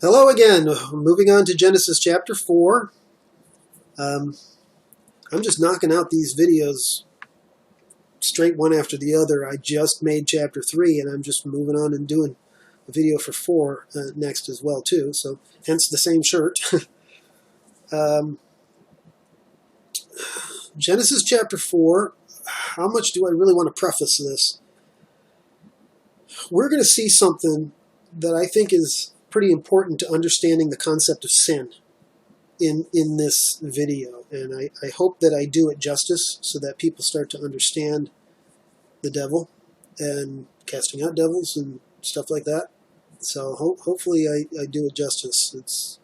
Hello again. Moving on to Genesis chapter 4. I'm just knocking out these videos straight one after the other. I just made chapter 3, and I'm just moving on and doing a video for 4 next as well, too. So, hence the same shirt. Genesis chapter 4. How much do I really want to preface this? We're going to see something that I think is pretty important to understanding the concept of sin in this video. And I hope that I do it justice so that people start to understand the devil and casting out devils and stuff like that. So hopefully I do it justice. It's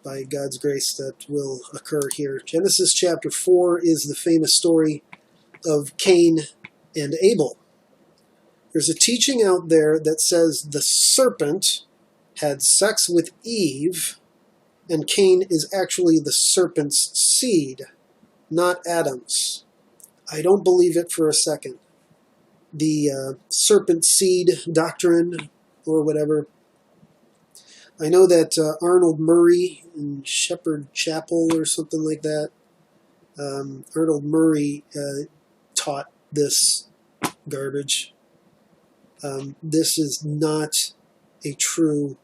by God's grace that will occur here. Genesis chapter 4 is the famous story of Cain and Abel. There's a teaching out there that says the serpent had sex with Eve, and Cain is actually the serpent's seed, not Adam's. I don't believe it for a second. The serpent seed doctrine, or whatever. I know that Arnold Murray in Shepherd Chapel or something like that, Arnold Murray taught this garbage. This is not a true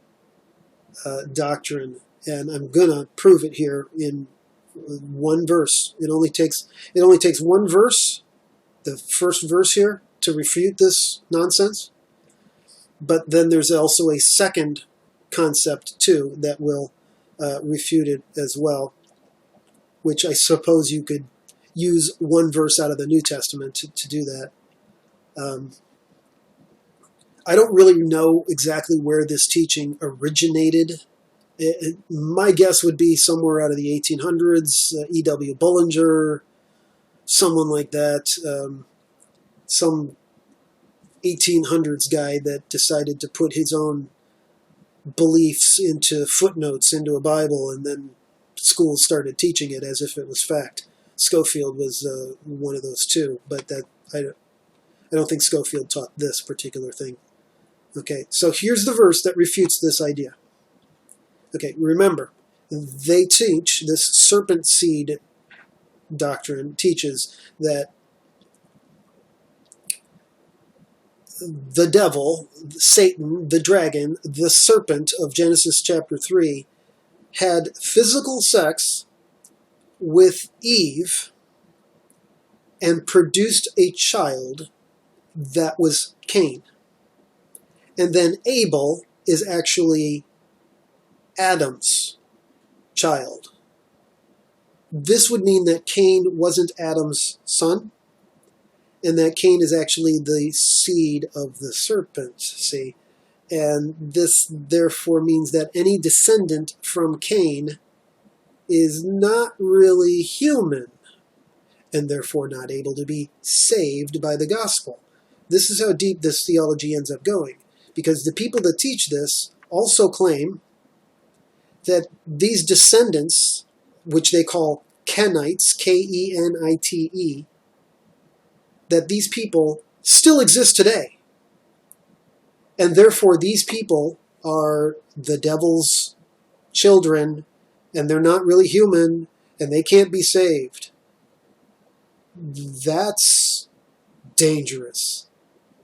doctrine, and I'm gonna prove it here in one verse. It only takes one verse, the first verse here, to refute this nonsense. But then there's also a second concept too that will refute it as well, which I suppose you could use one verse out of the New Testament to do that. I don't really know exactly where this teaching originated. My guess would be somewhere out of the 1800s, E.W. Bullinger, someone like that, some 1800s guy that decided to put his own beliefs into footnotes into a Bible, and then schools started teaching it as if it was fact. Schofield was one of those too, but that I don't think Schofield taught this particular thing. Okay, so here's the verse that refutes this idea. Okay, remember, they teach, this serpent seed doctrine teaches that the devil, Satan, the dragon, the serpent of Genesis chapter 3, had physical sex with Eve and produced a child that was Cain. And then Abel is actually Adam's child. This would mean that Cain wasn't Adam's son, and that Cain is actually the seed of the serpent, see? And this therefore means that any descendant from Cain is not really human, and therefore not able to be saved by the gospel. This is how deep this theology ends up going, because the people that teach this also claim that these descendants, which they call Kenites, K-E-N-I-T-E, that these people still exist today. And therefore these people are the devil's children, and they're not really human, and they can't be saved. That's dangerous.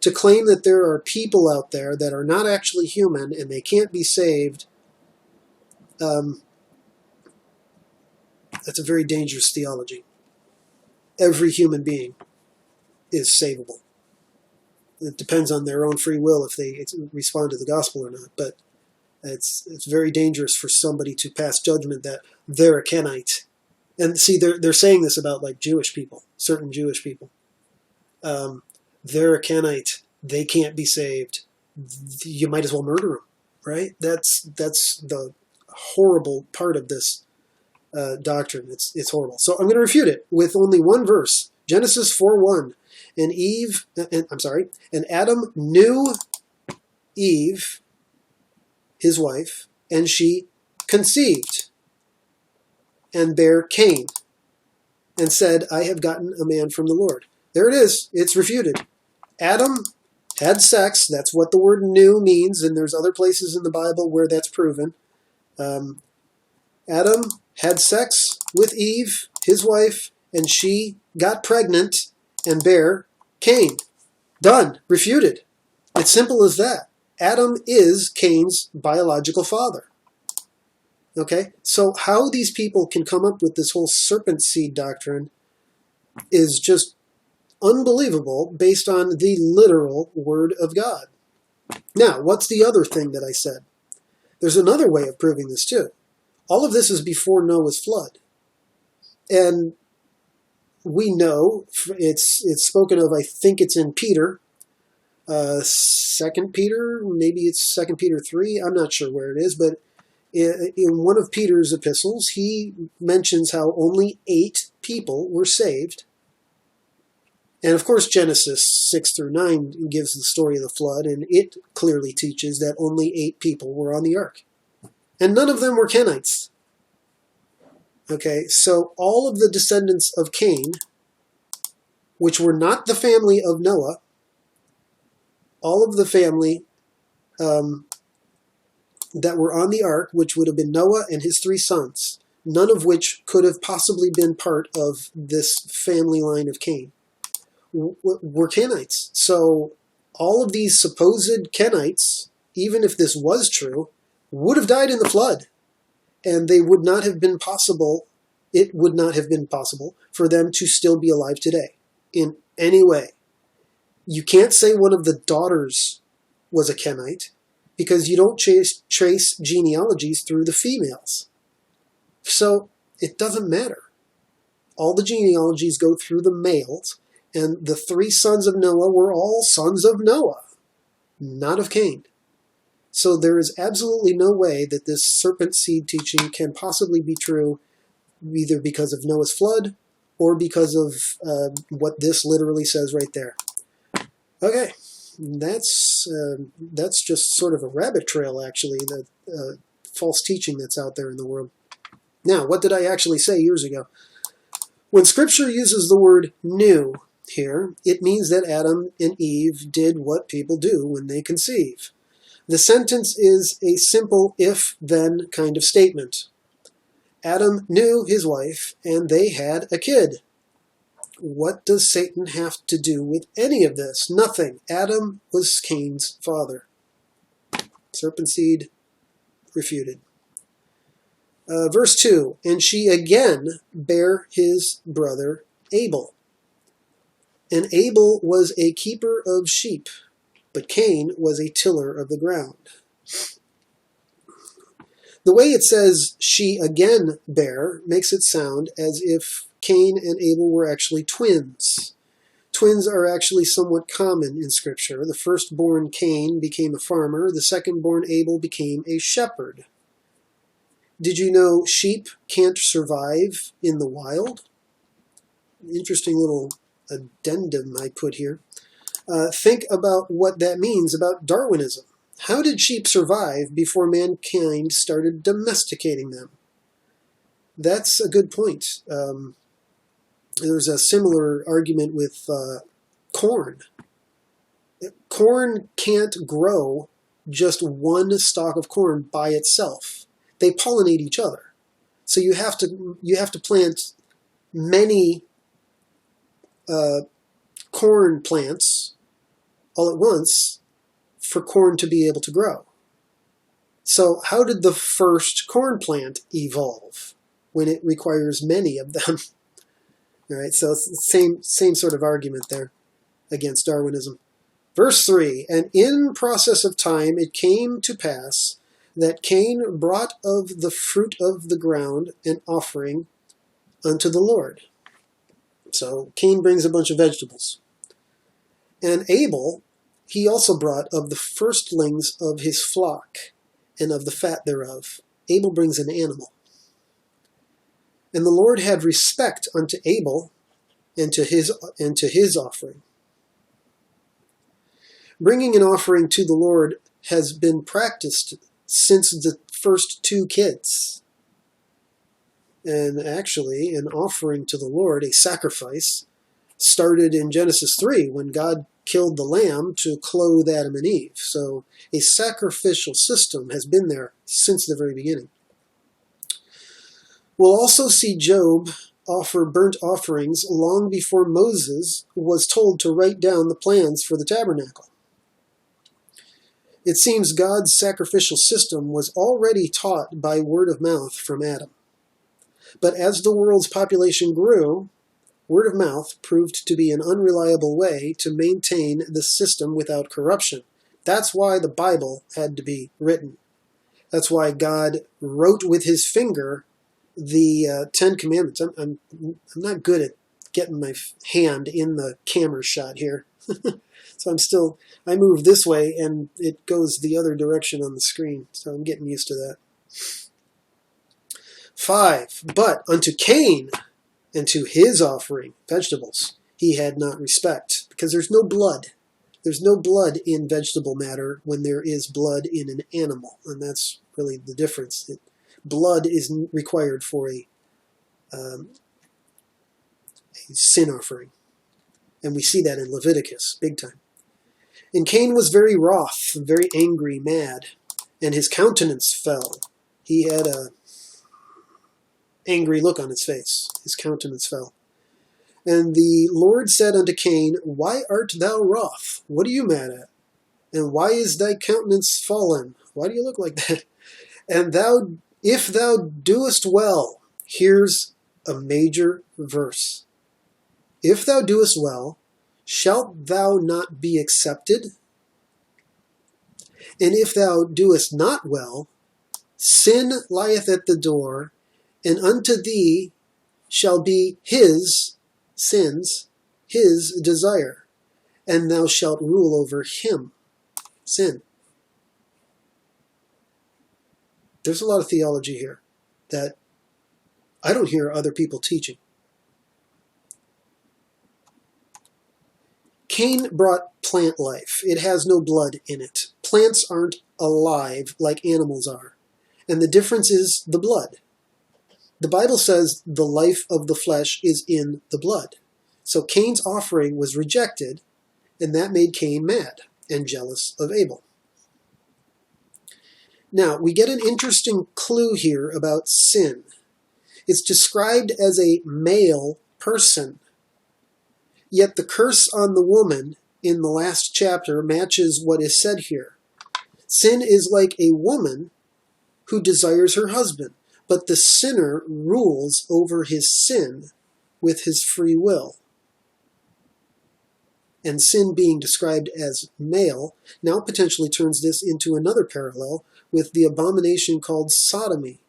To claim that there are people out there that are not actually human and they can't be saved, that's a very dangerous theology. Every human being is savable. It depends on their own free will if they respond to the gospel or not, but it's very dangerous for somebody to pass judgment that they're a Kenite. And see, they're saying this about like Jewish people, certain Jewish people. They're a Kenite. They can't be saved. You might as well murder them, right? That's the horrible part of this doctrine. It's horrible. So I'm going to refute it with only one verse. Genesis 4:1. And Adam knew Eve, his wife, and she conceived and bare Cain, and said, I have gotten a man from the Lord. There it is. It's refuted. Adam had sex. That's what the word knew means, and there's other places in the Bible where that's proven. Adam had sex with Eve, his wife, and she got pregnant and bare Cain. Done. Refuted. It's simple as that. Adam is Cain's biological father. Okay? So how these people can come up with this whole serpent seed doctrine is just unbelievable based on the literal Word of God. Now, what's the other thing that I said? There's another way of proving this too. All of this is before Noah's flood. And we know, it's spoken of, I think it's in Peter, 2 Peter, maybe it's 2 Peter 3, I'm not sure where it is, but in one of Peter's epistles, he mentions how only 8 people were saved. And of course, Genesis 6 through 9 gives the story of the flood, and it clearly teaches that only 8 people were on the ark. And none of them were Kenites. Okay, so all of the descendants of Cain, which were not the family of Noah, all of the family that were on the ark, which would have been Noah and his 3 sons, none of which could have possibly been part of this family line of Cain, were Kenites. So all of these supposed Kenites, even if this was true, would have died in the flood. And they would not have been possible, it would not have been possible for them to still be alive today in any way. You can't say one of the daughters was a Kenite because you don't trace genealogies through the females. So it doesn't matter. All the genealogies go through the males, and the 3 sons of Noah were all sons of Noah, not of Cain. So there is absolutely no way that this serpent seed teaching can possibly be true, either because of Noah's flood or because of what this literally says right there. Okay, that's just sort of a rabbit trail, actually, the false teaching that's out there in the world. Now, what did I actually say years ago? When Scripture uses the word knew here, it means that Adam and Eve did what people do when they conceive. The sentence is a simple if-then kind of statement. Adam knew his wife, and they had a kid. What does Satan have to do with any of this? Nothing. Adam was Cain's father. Serpent seed refuted. Verse 2, and she again bare his brother Abel. And Abel was a keeper of sheep, but Cain was a tiller of the ground. The way it says she again bare makes it sound as if Cain and Abel were actually twins. Twins are actually somewhat common in Scripture. The firstborn Cain became a farmer. The secondborn Abel became a shepherd. Did you know sheep can't survive in the wild? Interesting little addendum I put here. Think about what that means about Darwinism. How did sheep survive before mankind started domesticating them? That's a good point. There's a similar argument with corn. Corn can't grow just one stalk of corn by itself. They pollinate each other. So you have to plant many corn plants all at once for corn to be able to grow. So how did the first corn plant evolve when it requires many of them? All right, so it's the same sort of argument there against Darwinism. Verse 3, and in process of time it came to pass that Cain brought of the fruit of the ground an offering unto the Lord. So Cain brings a bunch of vegetables. And Abel, he also brought of the firstlings of his flock and of the fat thereof. Abel brings an animal. And the Lord had respect unto Abel and to his offering. Bringing an offering to the Lord has been practiced since the first 2 kids. And actually, an offering to the Lord, a sacrifice, started in Genesis 3 when God killed the lamb to clothe Adam and Eve. So a sacrificial system has been there since the very beginning. We'll also see Job offer burnt offerings long before Moses was told to write down the plans for the tabernacle. It seems God's sacrificial system was already taught by word of mouth from Adam. But as the world's population grew, word of mouth proved to be an unreliable way to maintain the system without corruption. That's why the Bible had to be written. That's why God wrote with his finger the Ten Commandments. I'm not good at getting my hand in the camera shot here. So I move this way and it goes the other direction on the screen. So I'm getting used to that. 5, but unto Cain and to his offering, vegetables, he had not respect, because there's no blood. There's no blood in vegetable matter when there is blood in an animal, and that's really the difference. Blood is required for a sin offering, and we see that in Leviticus, big time. And Cain was very wroth, very angry, mad, and his countenance fell. He had a angry look on his face. His countenance fell. And the Lord said unto Cain, Why art thou wroth? What are you mad at? And why is thy countenance fallen? Why do you look like that? And if thou doest well, here's a major verse. If thou doest well, shalt thou not be accepted? And if thou doest not well, sin lieth at the door, and unto thee shall be his sins, his desire, and thou shalt rule over him, sin. There's a lot of theology here that I don't hear other people teaching. Cain brought plant life. It has no blood in it. Plants aren't alive like animals are. And the difference is the blood. The Bible says the life of the flesh is in the blood. So Cain's offering was rejected, and that made Cain mad and jealous of Abel. Now, we get an interesting clue here about sin. It's described as a male person. Yet the curse on the woman in the last chapter matches what is said here. Sin is like a woman who desires her husband, but the sinner rules over his sin with his free will. And sin being described as male now potentially turns this into another parallel with the abomination called sodomy.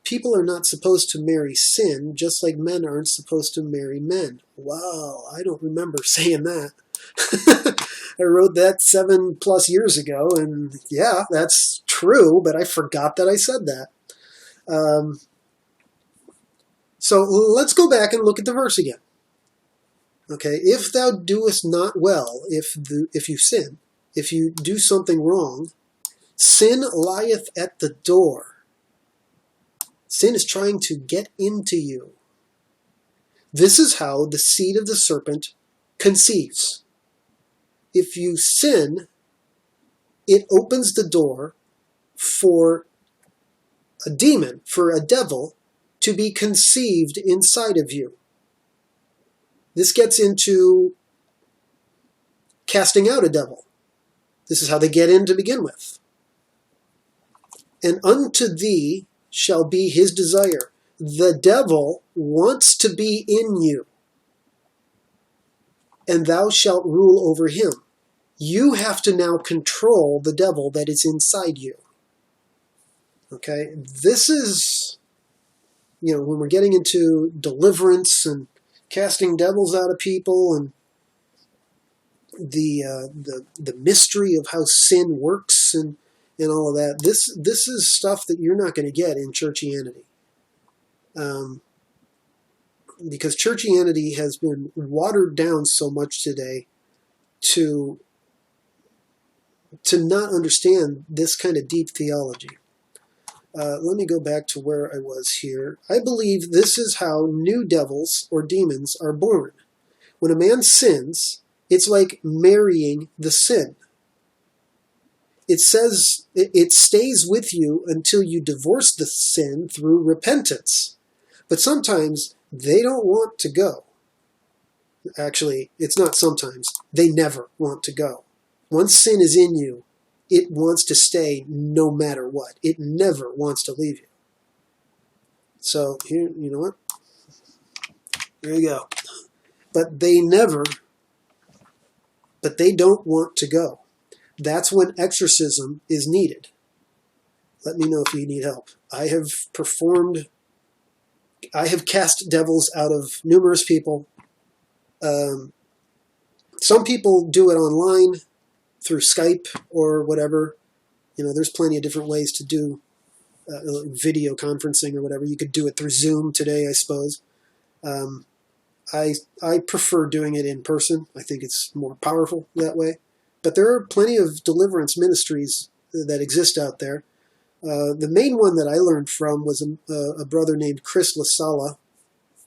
People are not supposed to marry sin, just like men aren't supposed to marry men. Wow, I don't remember saying that. I wrote that 7+ years ago, and yeah, that's true, but I forgot that I said that. So let's go back and look at the verse again. Okay, if thou doest not well, if you sin, if you do something wrong, sin lieth at the door. Sin is trying to get into you. This is how the seed of the serpent conceives. If you sin, it opens the door for a demon, for a devil, to be conceived inside of you. This gets into casting out a devil. This is how they get in to begin with. And unto thee shall be his desire. The devil wants to be in you, and thou shalt rule over him. You have to now control the devil that is inside you. Okay, this is, when we're getting into deliverance and casting devils out of people and the mystery of how sin works and all of that. This is stuff that you're not going to get in churchianity. Because churchianity has been watered down so much today to not understand this kind of deep theology. Let me go back to where I was here. I believe this is how new devils or demons are born. When a man sins, It's like marrying the sin. It says it stays with you until you divorce the sin through repentance. But sometimes they don't want to go. Actually, it's not sometimes. They never want to go. Once sin is in you, it wants to stay no matter what. It never wants to leave you. So here, you know what? There you go. But they don't want to go. That's when exorcism is needed. Let me know if you need help. I have cast devils out of numerous people. Some people do it online through Skype or whatever. You know, there's plenty of different ways to do video conferencing or whatever. You could do it through Zoom today, I suppose. I prefer doing it in person. I think it's more powerful that way. But there are plenty of deliverance ministries that exist out there. The main one that I learned from was a brother named Chris LaSala,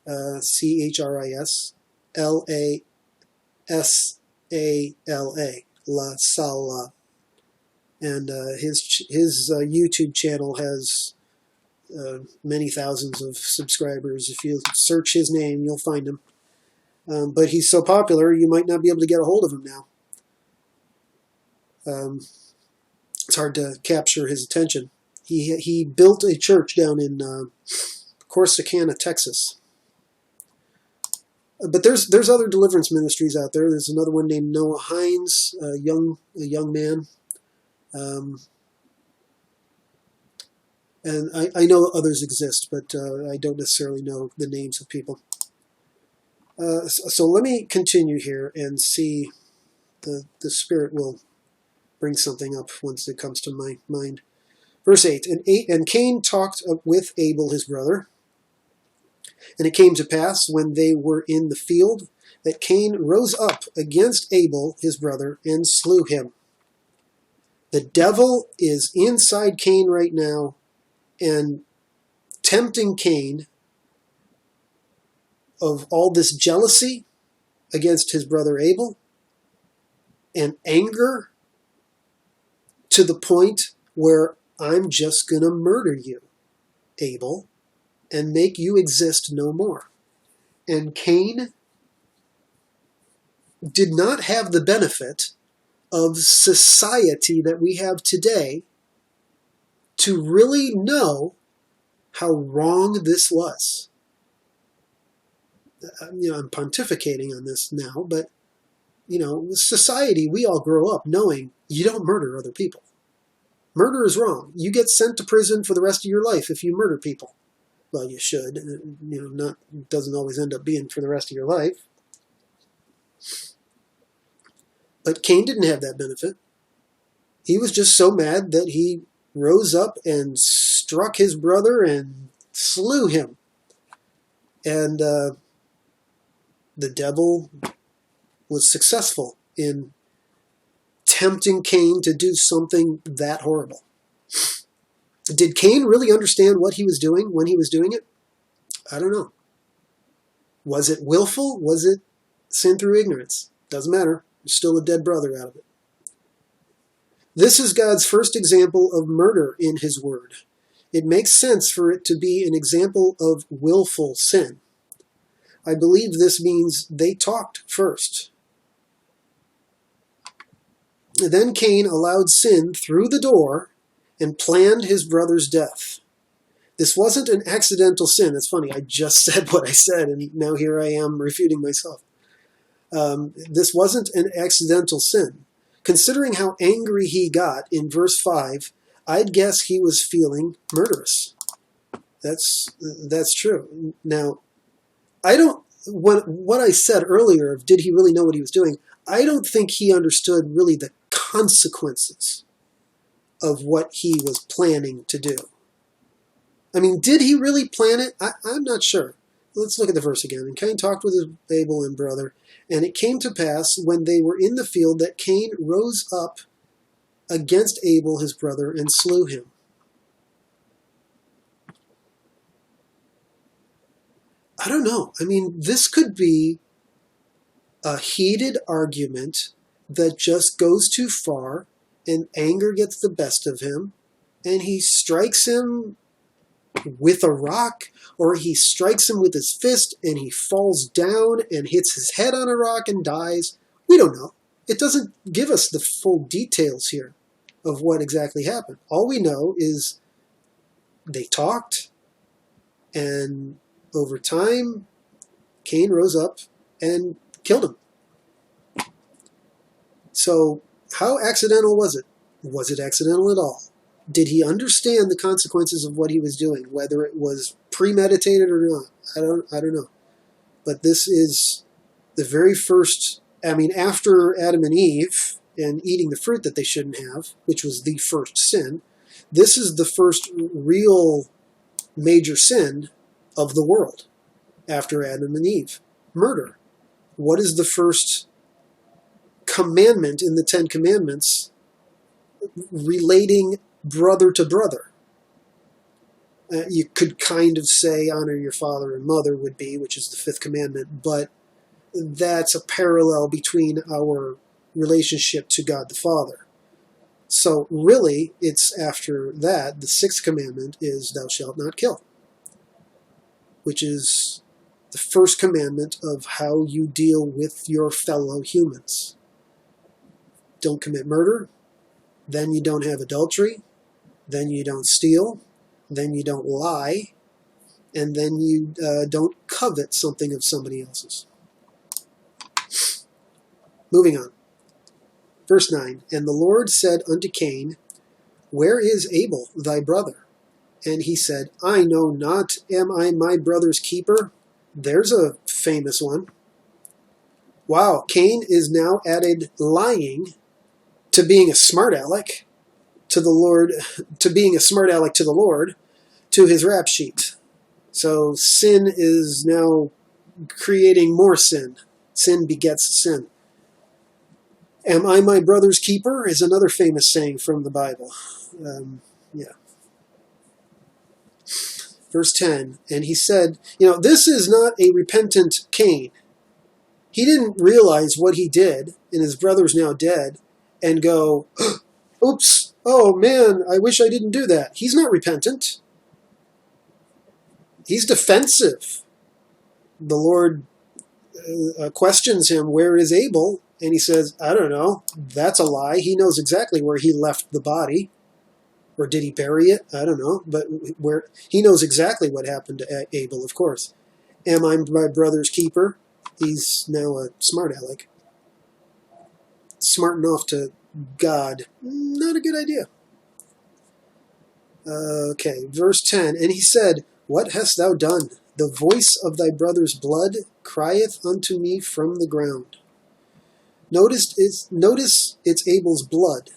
ChrisLasala, LaSala. And his YouTube channel has many thousands of subscribers. If you search his name, you'll find him. But he's so popular, you might not be able to get a hold of him now. It's hard to capture his attention. He built a church down in Corsicana, Texas. But there's other deliverance ministries out there. There's another one named Noah Hines, a young man. And I know others exist, but I don't necessarily know the names of people. So let me continue here and see the Spirit will bring something up once it comes to my mind. Verse 8, and Cain talked with Abel his brother. And it came to pass, when they were in the field, that Cain rose up against Abel his brother and slew him. The devil is inside Cain right now and tempting Cain of all this jealousy against his brother Abel and anger to the point where I'm just going to murder you, Abel, and make you exist no more. And Cain did not have the benefit of society that we have today to really know how wrong this was. You know, I'm pontificating on this now, but, you know, society, we all grow up knowing you don't murder other people. Murder is wrong. You get sent to prison for the rest of your life if you murder people. Well, you should. You know, doesn't always end up being for the rest of your life. But Cain didn't have that benefit. He was just so mad that he rose up and struck his brother and slew him. And the devil was successful in tempting Cain to do something that horrible. Did Cain really understand what he was doing when he was doing it? I don't know. Was it willful? Was it sin through ignorance? Doesn't matter. There's still a dead brother out of it. This is God's first example of murder in his word. It makes sense for it to be an example of willful sin. I believe this means they talked first. Then Cain allowed sin through the door and planned his brother's death. This wasn't an accidental sin. It's funny, I just said what I said, and now here I am refuting myself. This wasn't an accidental sin. Considering how angry he got in verse 5, I'd guess he was feeling murderous. That's true. Now, what I said earlier of did he really know what he was doing, I don't think he understood really the consequences of what he was planning to do. I mean, did he really plan it? I'm not sure. Let's look at the verse again. And Cain talked with his Abel and brother, and it came to pass when they were in the field that Cain rose up against Abel his brother and slew him. I don't know. I mean, this could be a heated argument that just goes too far, and anger gets the best of him, and he strikes him with a rock, or he strikes him with his fist and he falls down and hits his head on a rock and dies. We don't know. It doesn't give us the full details here of what exactly happened. All we know is they talked, and over time, Cain rose up and killed him. So, how accidental was it? Was it accidental at all? Did he understand the consequences of what he was doing, whether it was premeditated or not? I don't know. But this is the very first, after Adam and Eve and eating the fruit that they shouldn't have, which was the first sin, this is the first real major sin of the world after Adam and Eve. Murder. What is the first commandment in the Ten Commandments relating brother to brother? You could kind of say honor your father and mother would be, which is the fifth commandment, but that's a parallel between our relationship to God the Father. So really, it's after that, the sixth commandment is thou shalt not kill, which is the first commandment of how you deal with your fellow humans. Don't commit murder, then you don't have adultery, then you don't steal, then you don't lie, and then you don't covet something of somebody else's. Moving on. Verse 9, and the Lord said unto Cain, where is Abel thy brother? And he said, I know not, am I my brother's keeper? There's a famous one. Wow, Cain is now added lying to being a smart aleck to the Lord, to being a smart aleck to the Lord, to his rap sheet. So sin is now creating more sin. Sin begets sin. Am I my brother's keeper is another famous saying from the Bible. Verse 10, and he said, this is not a repentant Cain. He didn't realize what he did, and his brother's now dead, and go, oops, oh man, I wish I didn't do that. He's not repentant. He's defensive. The Lord questions him, where is Abel? And he says, I don't know. That's a lie. He knows exactly where he left the body. Or did he bury it? I don't know. But where he knows exactly what happened to Abel, of course. Am I my brother's keeper? He's now a smart aleck. Smarting off to God. Not a good idea. Okay, verse 10. And he said, what hast thou done? The voice of thy brother's blood crieth unto me from the ground. Notice it's Abel's blood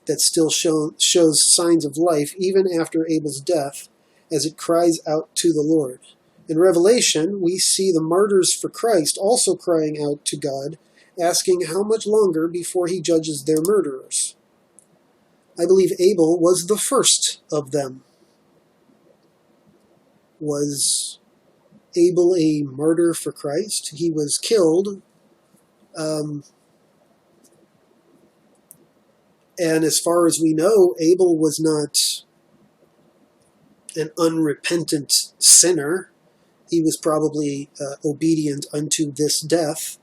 that still shows signs of life even after Abel's death as it cries out to the Lord. In Revelation, we see the martyrs for Christ also crying out to God, asking how much longer before he judges their murderers. I believe Abel was the first of them. Was Abel a martyr for Christ? He was killed. And as far as we know, Abel was not an unrepentant sinner. He was probably obedient unto this death.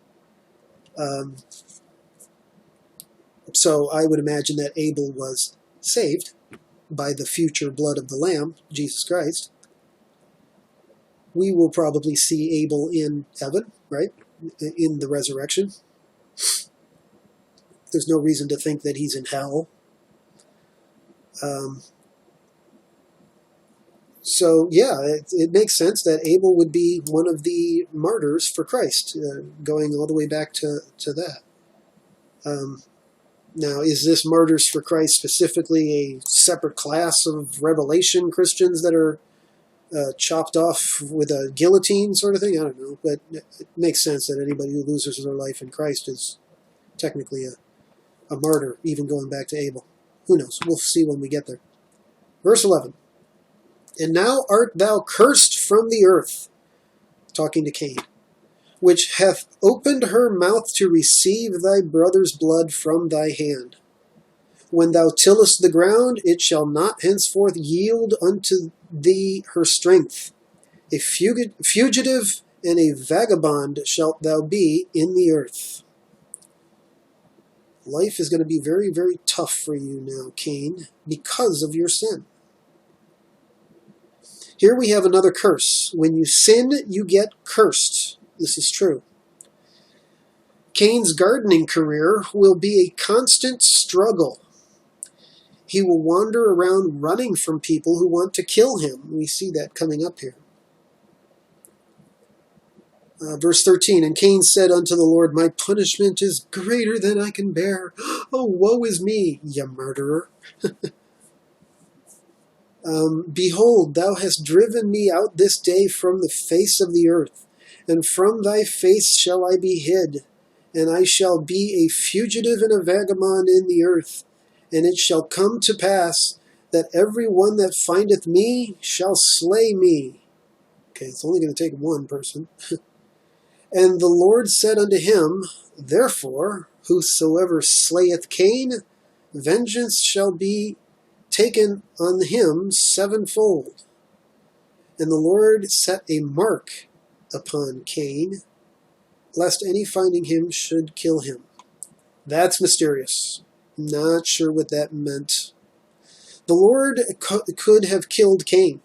So I would imagine that Abel was saved by the future blood of the Lamb, Jesus Christ. We will probably see Abel in heaven, right? In the resurrection. There's no reason to think that he's in hell. It makes sense that Abel would be one of the martyrs for Christ, going all the way back to that. Now, is this martyrs for Christ specifically a separate class of Revelation Christians that are chopped off with a guillotine sort of thing? I don't know, but it makes sense that anybody who loses their life in Christ is technically a martyr, even going back to Abel. Who knows? We'll see when we get there. Verse 11. And now art thou cursed from the earth, talking to Cain, which hath opened her mouth to receive thy brother's blood from thy hand. When thou tillest the ground, it shall not henceforth yield unto thee her strength. A fugitive and a vagabond shalt thou be in the earth. Life is going to be very, very tough for you now, Cain, because of your sin. Here we have another curse. When you sin, you get cursed. This is true. Cain's gardening career will be a constant struggle. He will wander around running from people who want to kill him. We see that coming up here. Verse 13, and Cain said unto the Lord, my punishment is greater than I can bear. Oh, woe is me, ye murderer. Behold, thou hast driven me out this day from the face of the earth, and from thy face shall I be hid, and I shall be a fugitive and a vagabond in the earth. And it shall come to pass that every one that findeth me shall slay me. Okay, it's only going to take one person. And the Lord said unto him, therefore, whosoever slayeth Cain, vengeance shall be taken on him sevenfold. And the Lord set a mark upon Cain, lest any finding him should kill him. That's mysterious. Not sure what that meant. The Lord could have killed Cain.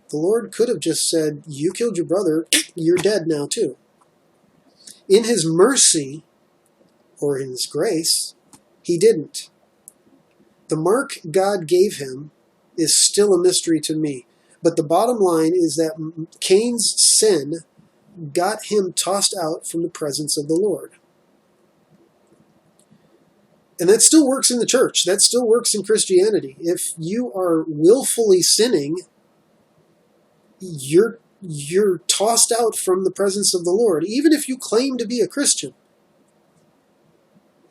The Lord could have just said, you killed your brother, you're dead now too. In his mercy, or in his grace, he didn't. The mark God gave him is still a mystery to me. But the bottom line is that Cain's sin got him tossed out from the presence of the Lord. And that still works in the church. That still works in Christianity. If you are willfully sinning, you're tossed out from the presence of the Lord, even if you claim to be a Christian.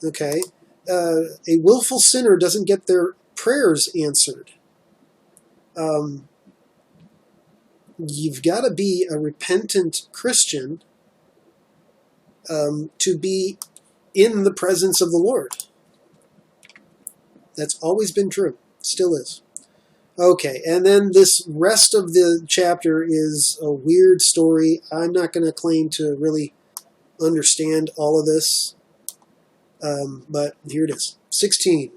Okay? A willful sinner doesn't get their prayers answered. You've got to be a repentant Christian to be in the presence of the Lord. That's always been true. Still is. Okay, and then this rest of the chapter is a weird story. I'm not going to claim to really understand all of this, but here it is. 16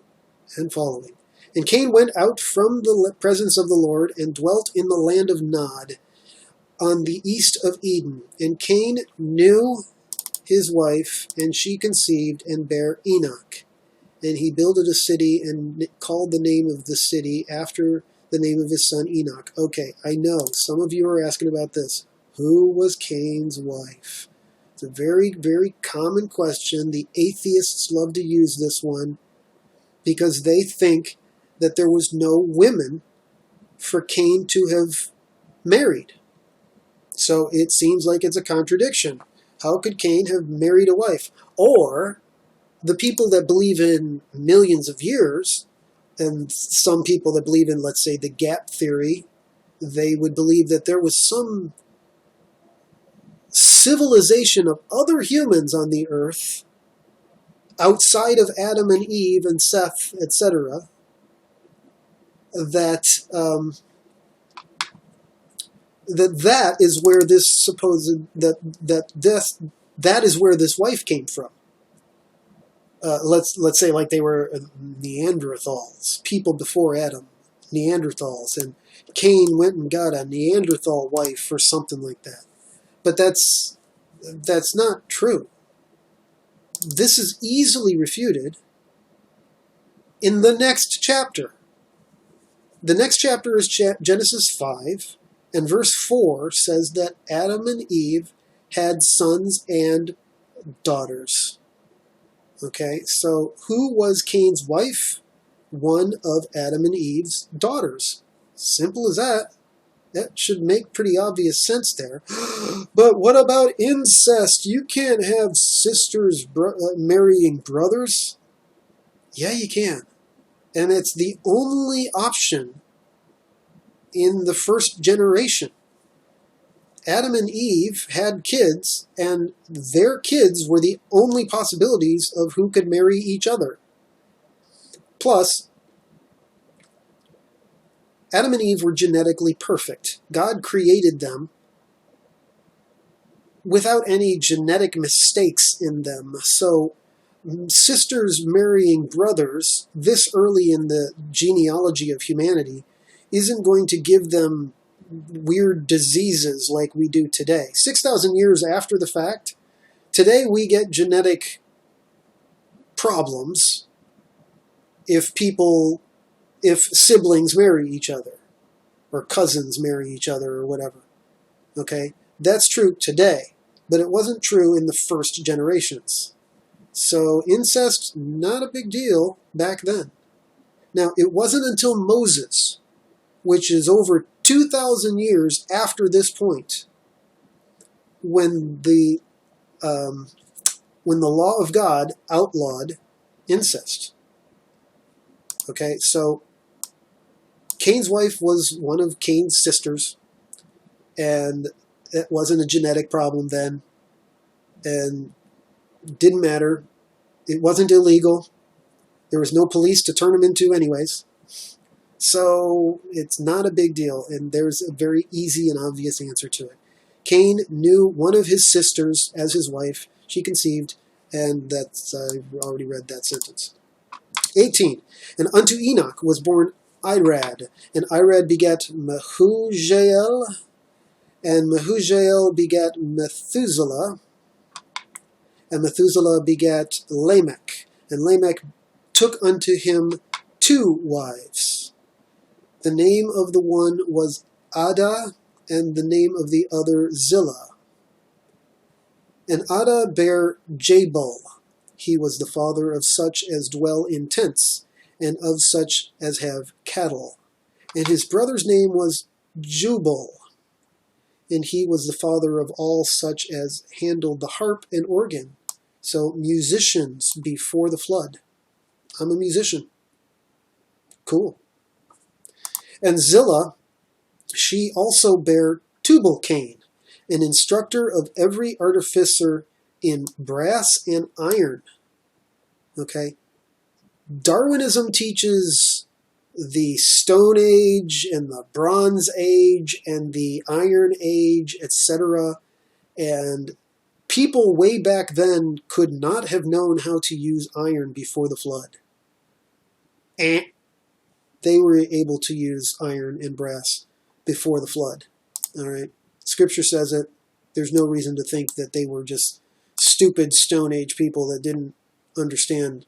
and following. And Cain went out from the presence of the Lord and dwelt in the land of Nod on the east of Eden. And Cain knew his wife, and she conceived and bare Enoch. And he builded a city and called the name of the city after the name of his son Enoch. Okay, I know some of you are asking about this. Who was Cain's wife? It's a very, very common question. The atheists love to use this one because they think that there was no women for Cain to have married. So it seems like it's a contradiction. How could Cain have married a wife? Or the people that believe in millions of years, and some people that believe in, let's say, the gap theory, they would believe that there was some civilization of other humans on the earth outside of Adam and Eve and Seth, etc., that is where this supposed that is where this wife came from. Let's say like they were Neanderthals, people before Adam, Neanderthals, and Cain went and got a Neanderthal wife or something like that. But that's not true. This is easily refuted in the next chapter. The next chapter is Genesis 5, and verse 4 says that Adam and Eve had sons and daughters. Okay, so who was Cain's wife? One of Adam and Eve's daughters. Simple as that. That should make pretty obvious sense there. But what about incest? You can't have sisters marrying brothers. Yeah, you can. And it's the only option in the first generation. Adam and Eve had kids, and their kids were the only possibilities of who could marry each other. Plus, Adam and Eve were genetically perfect. God created them without any genetic mistakes in them. So, sisters marrying brothers this early in the genealogy of humanity isn't going to give them weird diseases like we do today. 6,000 years after the fact, today we get genetic problems if siblings marry each other, or cousins marry each other, or whatever. Okay? That's true today, but it wasn't true in the first generations. So incest, not a big deal back then. Now, it wasn't until Moses, which is over 2,000 years after this point, when the law of God outlawed incest. Okay, so Cain's wife was one of Cain's sisters, and it wasn't a genetic problem then, and didn't matter. It wasn't illegal. There was no police to turn him into anyways. So it's not a big deal, and there's a very easy and obvious answer to it. Cain knew one of his sisters as his wife. She conceived, and that's I've already read that sentence. 18. And unto Enoch was born Irad, and Irad begat Mehujael, and Mehujael begat Methuselah, and Methuselah begat Lamech, and Lamech took unto him 2 wives. The name of the one was Adah, and the name of the other Zillah. And Adah bare Jabal. He was the father of such as dwell in tents, and of such as have cattle. And his brother's name was Jubal, and he was the father of all such as handled the harp and organ. So musicians before the flood. I'm a musician. Cool. And Zillah, she also bare Tubal-Cain, an instructor of every artificer in brass and iron. Okay? Darwinism teaches the Stone Age and the Bronze Age and the Iron Age, etc. And people way back then could not have known how to use iron before the flood. They were able to use iron and brass before the flood. All right? Scripture says it. There's no reason to think that they were just stupid Stone Age people that didn't understand,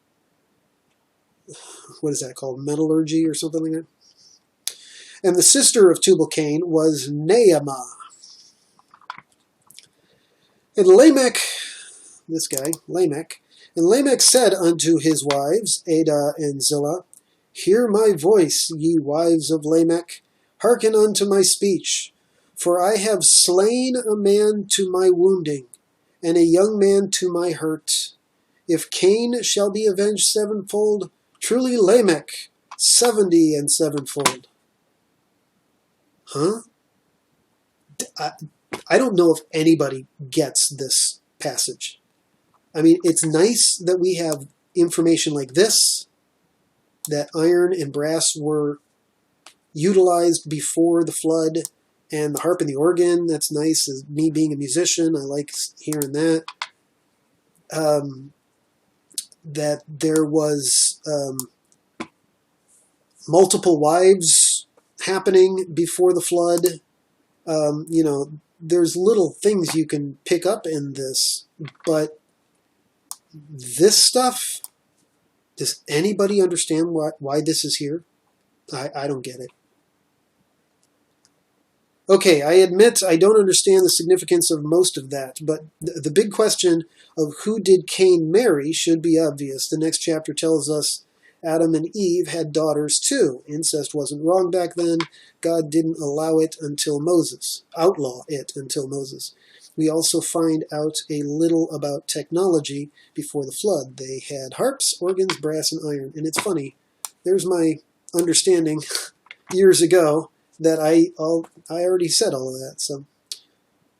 what is that called, metallurgy or something like that? And the sister of Tubal-Cain was Naamah. And Lamech, this guy, Lamech, and Lamech said unto his wives, Adah and Zillah, Hear my voice, ye wives of Lamech, hearken unto my speech. For I have slain a man to my wounding, and a young man to my hurt. If Cain shall be avenged sevenfold, truly Lamech 70 and sevenfold. Huh? I don't know if anybody gets this passage. I mean, it's nice that we have information like this, that iron and brass were utilized before the flood, and the harp and the organ. That's nice. As me being a musician, I like hearing that. That there was multiple wives happening before the flood. There's little things you can pick up in this, but this stuff, does anybody understand why this is here? I don't get it. Okay, I admit I don't understand the significance of most of that, but the big question of who did Cain marry should be obvious. The next chapter tells us Adam and Eve had daughters too. Incest wasn't wrong back then. God didn't allow it until Moses, outlaw it until Moses. We also find out a little about technology before the flood. They had harps, organs, brass, and iron. And it's funny, there's my understanding years ago that I already said all of that. So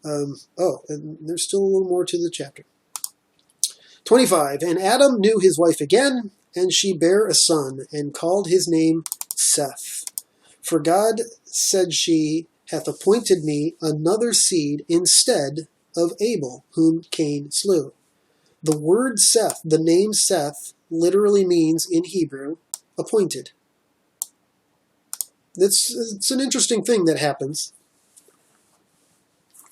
And there's still a little more to the chapter. 25. And Adam knew his wife again, and she bare a son, and called his name Seth. For God, said she, hath appointed me another seed instead of Abel, whom Cain slew. The word Seth, the name Seth, literally means in Hebrew, appointed. It's an interesting thing that happens.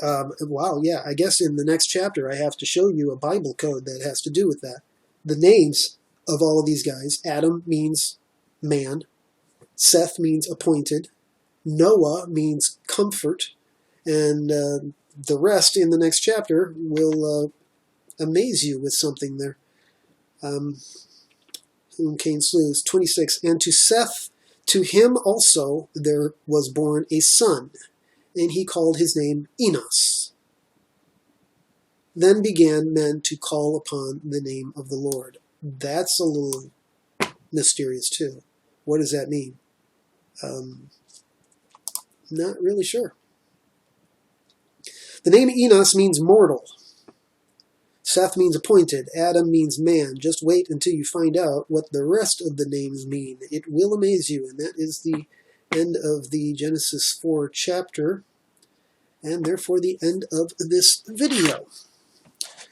Wow, yeah, I guess in the next chapter I have to show you a Bible code that has to do with that. The names of all of these guys, Adam means man, Seth means appointed, Noah means comfort, and the rest in the next chapter will amaze you with something there. Whom Cain slew. 26. And to Seth, to him also there was born a son, and he called his name Enos. Then began men to call upon the name of the Lord. That's a little mysterious too. What does that mean? Not really sure. The name Enos means mortal. Seth means appointed. Adam means man. Just wait until you find out what the rest of the names mean. It will amaze you. And that is the end of the Genesis 4 chapter, and therefore the end of this video.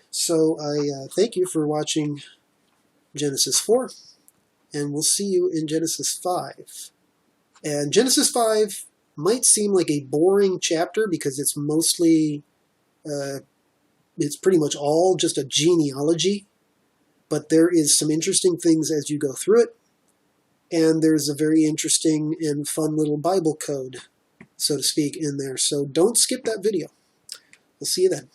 So I thank you for watching Genesis 4, and we'll see you in Genesis 5. And Genesis 5 might seem like a boring chapter because it's mostly, it's pretty much all just a genealogy, but there is some interesting things as you go through it, and there's a very interesting and fun little Bible code, so to speak, in there. So don't skip that video. We'll see you then.